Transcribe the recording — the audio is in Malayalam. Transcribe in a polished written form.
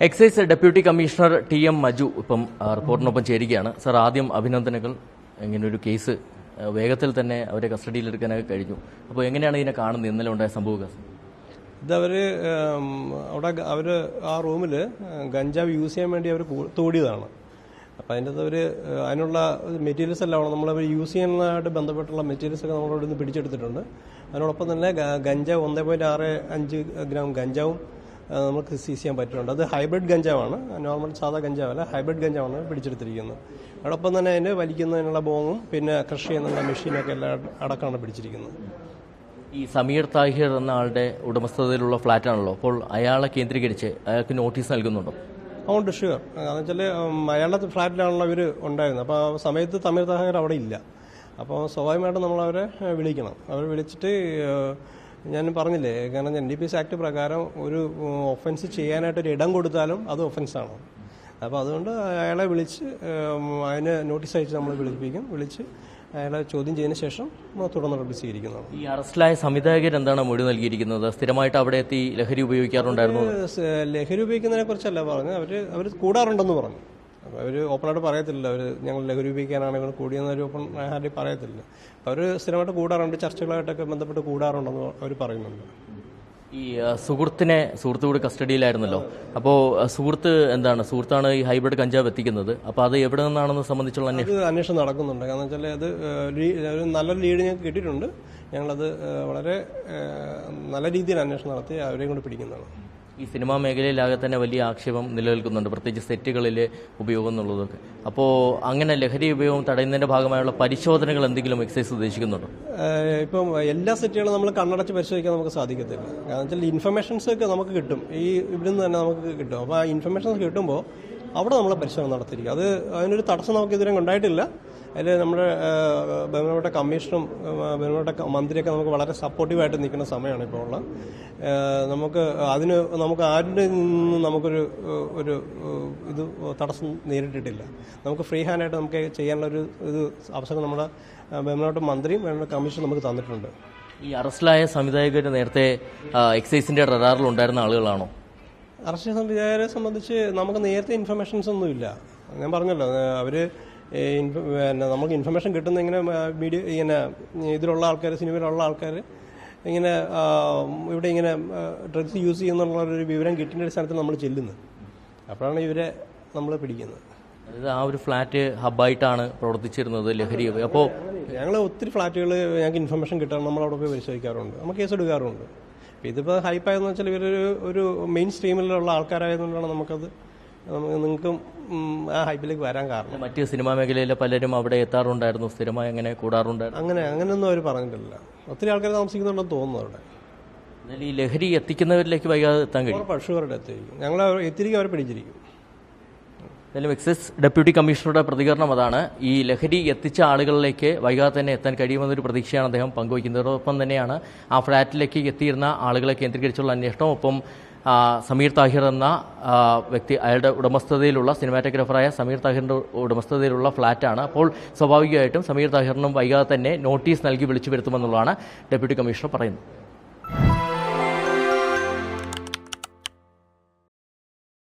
Excise deputy commissioner TM. Maju ഇപ്പം റിപ്പോർട്ടിനൊപ്പം ചേരുകയാണ്. സർ, ആദ്യം അഭിനന്ദനങ്ങൾ. ഇങ്ങനൊരു കേസ് വേഗത്തിൽ തന്നെ അവരെ കസ്റ്റഡിയിലെടുക്കാനൊക്കെ കഴിഞ്ഞു. അപ്പോൾ എങ്ങനെയാണ് ഇതിനെ കാണുന്നത്, ഇന്നലെ ഉണ്ടായ സംഭവം? ഇതവർ അവിടെ ആ റൂമിൽ ഗഞ്ചാവ് യൂസ് ചെയ്യാൻ വേണ്ടി അവർ തോടിയതാണ്. അപ്പോൾ അതിൻ്റെ അകത്ത് അതിനുള്ള മെറ്റീരിയൽസ് എല്ലാം നമ്മളവർ യൂസ് ചെയ്യുന്നതായിട്ട് ബന്ധപ്പെട്ടുള്ള മെറ്റീരിയൽസൊക്കെ നമ്മളവിടെ നിന്ന് പിടിച്ചെടുത്തിട്ടുണ്ട്. അതിനോടൊപ്പം തന്നെ ഗഞ്ചാവ് 1.65 ഗ്രാം ഗഞ്ചാവും നമുക്ക് സീസ് ചെയ്യാൻ പറ്റുന്നുണ്ട്. അത് ഹൈബ്രിഡ് ഗഞ്ചാവാണ്, നോർമൽ സാധാ ഗഞ്ചാവല്ല, ഹൈബ്രിഡ് ഗഞ്ചാവാണ് പിടിച്ചെടുത്തിരിക്കുന്നത്. അതോടൊപ്പം തന്നെ അതിന് വലിക്കുന്നതിനുള്ള ബോങ്ങും പിന്നെ കൃഷി ചെയ്യുന്നുള്ള മെഷീനൊക്കെ എല്ലാം അടക്കമാണ് പിടിച്ചിരിക്കുന്നത്. ഈ സമീർ താഹിർ എന്ന ആളുടെ ഉടമസ്ഥതയിലുള്ള ഫ്ലാറ്റാണല്ലോ, അപ്പോൾ അയാളെ കേന്ദ്രീകരിച്ച് അയാൾക്ക് നോട്ടീസ് നൽകുന്നുണ്ടോ? അതുകൊണ്ട് ഷുവർ, കാരണം വെച്ചാൽ അയാളുടെ ഫ്ലാറ്റിലാണല്ലോ ഇവർ ഉണ്ടായിരുന്നത്. അപ്പോൾ ആ സമയത്ത് സമീർ താഹിർ അവിടെ ഇല്ല. അപ്പോൾ സ്വാഭാവികമായിട്ടും നമ്മളവരെ വിളിക്കണം. അവർ വിളിച്ചിട്ട് ഞാൻ പറഞ്ഞില്ലേ, കാരണം NDPS ആക്ട് പ്രകാരം ഒരു ഒഫൻസ് ചെയ്യാനായിട്ടൊരു ഇടം കൊടുത്താലും അത് ഒഫൻസാണ്. അപ്പോൾ അതുകൊണ്ട് അയാളെ വിളിച്ച് അതിന് നോട്ടീസ് അയച്ച് നമ്മൾ വിളിച്ച് അയാളെ ചോദ്യം ചെയ്തതിന് ശേഷം തുടർന്ന് നടപടി സ്വീകരിക്കുന്നതാണ്. ഈ അറസ്റ്റിലായ സംവിധായകർ എന്താണ് മൊഴി നൽകിയിരിക്കുന്നത്? സ്ഥിരമായിട്ട് അവിടെ എത്തി ലഹരി ഉപയോഗിക്കാറുണ്ടായിരുന്നു? ലഹരി ഉപയോഗിക്കുന്നതിനെ കുറിച്ചല്ല പറഞ്ഞത്, അവർ കൂടാറുണ്ടെന്ന് പറഞ്ഞു. അപ്പോൾ അവർ ഓപ്പണായിട്ട് പറയത്തില്ല, ഞങ്ങൾ ലഹരി ഉപയോഗിക്കാനാണ് ഇവർ കൂടിയെന്നൊരു ഓപ്പൺ ആയിട്ട് പറയത്തില്ല. അവർ സ്ഥിരമായിട്ട് കൂടാറുണ്ട്, ചർച്ചകളായിട്ടൊക്കെ ബന്ധപ്പെട്ട് കൂടാറുണ്ടെന്ന് അവർ പറയുന്നുണ്ട്. ഈ സുഹൃത്ത് കൂടി കസ്റ്റഡിയിലായിരുന്നല്ലോ, അപ്പോൾ സുഹൃത്താണ് ഈ ഹൈബ്രിഡ് കഞ്ചാവ് എത്തിക്കുന്നത്. അപ്പോൾ അത് എവിടെ നിന്നാണെന്ന് സംബന്ധിച്ചുള്ള അന്വേഷണം നടക്കുന്നുണ്ട്. കാരണം വെച്ചാൽ അത് ഒരു നല്ലൊരു ലീഡ് ഞങ്ങൾക്ക് കിട്ടിയിട്ടുണ്ട്. ഞങ്ങളത് വളരെ നല്ല രീതിയിൽ അന്വേഷണം നടത്തി അവരെയും കൂടി പിടിക്കുന്നതാണ്. ഈ സിനിമാ മേഖലയിലാകെ തന്നെ വലിയ ആക്ഷേപം നിലനിൽക്കുന്നുണ്ട്, പ്രത്യേകിച്ച് സെറ്റുകളിലെ ഉപയോഗം എന്നുള്ളതൊക്കെ. അപ്പോൾ അങ്ങനെ ലഹരി ഉപയോഗം തടയുന്നതിന്റെ ഭാഗമായുള്ള പരിശോധനകൾ എന്തെങ്കിലും എക്സൈസ് ഉദ്ദേശിക്കുന്നുണ്ടോ? ഇപ്പം എല്ലാ സെറ്റുകളും നമ്മൾ കണ്ണടച്ച് പരിശോധിക്കാൻ നമുക്ക് സാധിക്കത്തില്ല. കാരണം വെച്ചാൽ ഇൻഫർമേഷൻസ് ഒക്കെ നമുക്ക് കിട്ടും, ഇവിടുന്ന് തന്നെ നമുക്ക് കിട്ടും. അപ്പോൾ ആ ഇൻഫർമേഷൻസ് കിട്ടുമ്പോൾ അവിടെ നമ്മൾ പരിശോധന നടത്തിയിരിക്കും. അതിനൊരു തടസ്സം നമുക്ക് ഇതുവരെ ഉണ്ടായിട്ടില്ല. അതിൽ നമ്മുടെ ബഹുമാനപ്പെട്ട കമ്മീഷണറും ബഹുമാനപ്പെട്ട മന്ത്രിയൊക്കെ നമുക്ക് വളരെ സപ്പോർട്ടീവായിട്ട് നിൽക്കുന്ന സമയമാണ് ഇപ്പോൾ ഉള്ളത്. നമുക്ക് ആരുടെ നിന്നും നമുക്കൊരു തടസ്സം നേരിട്ടിട്ടില്ല. നമുക്ക് ഫ്രീ ഹാൻഡായിട്ട് നമുക്ക് ചെയ്യാനുള്ള ഒരു അവസരം നമ്മുടെ ബഹുമാനപ്പെട്ട മന്ത്രിയും ബഹുമാനപ്പെട്ട കമ്മീഷനും നമുക്ക് തന്നിട്ടുണ്ട്. ഈ അറസ്റ്റിലായ സംവിധായകർ നേരത്തെ എക്സൈസിന്റെ റഡാറിൽ ഉണ്ടായിരുന്ന ആളുകളാണോ? അറസ്റ്റ് സംവിധായകരെ സംബന്ധിച്ച് നമുക്ക് നേരത്തെ ഇൻഫർമേഷൻസ് ഒന്നുമില്ല. ഞാൻ പറഞ്ഞല്ലോ, നമുക്ക് ഇൻഫർമേഷൻ കിട്ടുന്ന ഇങ്ങനെ ഇതിലുള്ള ആൾക്കാർ, സിനിമയിലുള്ള ആൾക്കാർ ഇവിടെ ഡ്രഗ്സ് യൂസ് ചെയ്യുന്നുള്ളൊരു വിവരം കിട്ടുന്ന ഒരു സ്ഥലത്ത് നമ്മൾ ചെല്ലുന്നത്. അപ്പോഴാണ് ഇവരെ നമ്മൾ പിടിക്കുന്നത്. അതായത് ആ ഒരു ഫ്ലാറ്റ് ഹബ്ബായിട്ടാണ് പ്രവർത്തിച്ചിരുന്നത് ലഹരി. അപ്പോൾ ഞങ്ങൾ ഒത്തിരി ഫ്ലാറ്റുകൾ ഞങ്ങൾക്ക് ഇൻഫർമേഷൻ കിട്ടാൻ നമ്മളവിടെ പോയി പരിശോധിക്കാറുണ്ട്, നമ്മൾ കേസ് എടുക്കാറുണ്ട്. ഇതിപ്പോൾ ഹൈപ്പായെന്ന് വെച്ചാൽ ഇവരൊരു മെയിൻ സ്ട്രീമിലുള്ള ആൾക്കാരായതുകൊണ്ടാണ് നിങ്ങൾക്കും ആ ഹൈപ്പിലേക്ക് വരാൻ കാരണം. മറ്റ് സിനിമാ മേഖലയിലെ പലരും അവിടെ എത്താറുണ്ടായിരുന്നു, സ്ഥിരമായി അങ്ങനെ കൂടാറുണ്ടായിരുന്നു. അങ്ങനെയൊന്നും അവർ പറഞ്ഞിട്ടില്ല. ഒത്തിരി ആൾക്കാർ താമസിക്കുന്നുണ്ടെന്ന് തോന്നുന്നു അവിടെ. എന്നാൽ ഈ ലഹരി എത്തിക്കുന്നവരിലേക്ക് വൈകാതെ എത്താൻ കഴിയും. ഷുവറായിട്ട് എത്തിയിരിക്കും, ഞങ്ങൾ എത്തിരിക്കും, അവരെ പിടിച്ചിരിക്കും. എന്തായാലും എക്സൈസ് ഡെപ്യൂട്ടി കമ്മീഷണറുടെ പ്രതികരണം അതാണ്. ഈ ലഹരി എത്തിച്ച ആളുകളിലേക്ക് വൈകാതെ തന്നെ എത്താൻ കഴിയുമെന്നൊരു പ്രതീക്ഷയാണ് അദ്ദേഹം പങ്കുവയ്ക്കുന്നത്. അതോടൊപ്പം തന്നെയാണ് ആ ഫ്ളാറ്റിലേക്ക് എത്തിയിരുന്ന ആളുകളെ കേന്ദ്രീകരിച്ചുള്ള അന്വേഷണം. ഒപ്പം സമീർ താഹിർ എന്ന വ്യക്തി, അയാളുടെ ഉടമസ്ഥതയിലുള്ള സിനിമാറ്റോഗ്രാഫറായ സമീർ താഹിറിന്റെ ഉടമസ്ഥതയിലുള്ള ഫ്ളാറ്റാണ്. അപ്പോൾ സ്വാഭാവികമായിട്ടും സമീർ താഹിറിനും വൈകാതെ തന്നെ നോട്ടീസ് നൽകി വിളിച്ചു വരുത്തുമെന്നുള്ളതാണ് ഡെപ്യൂട്ടി കമ്മീഷണർ പറയുന്നത്.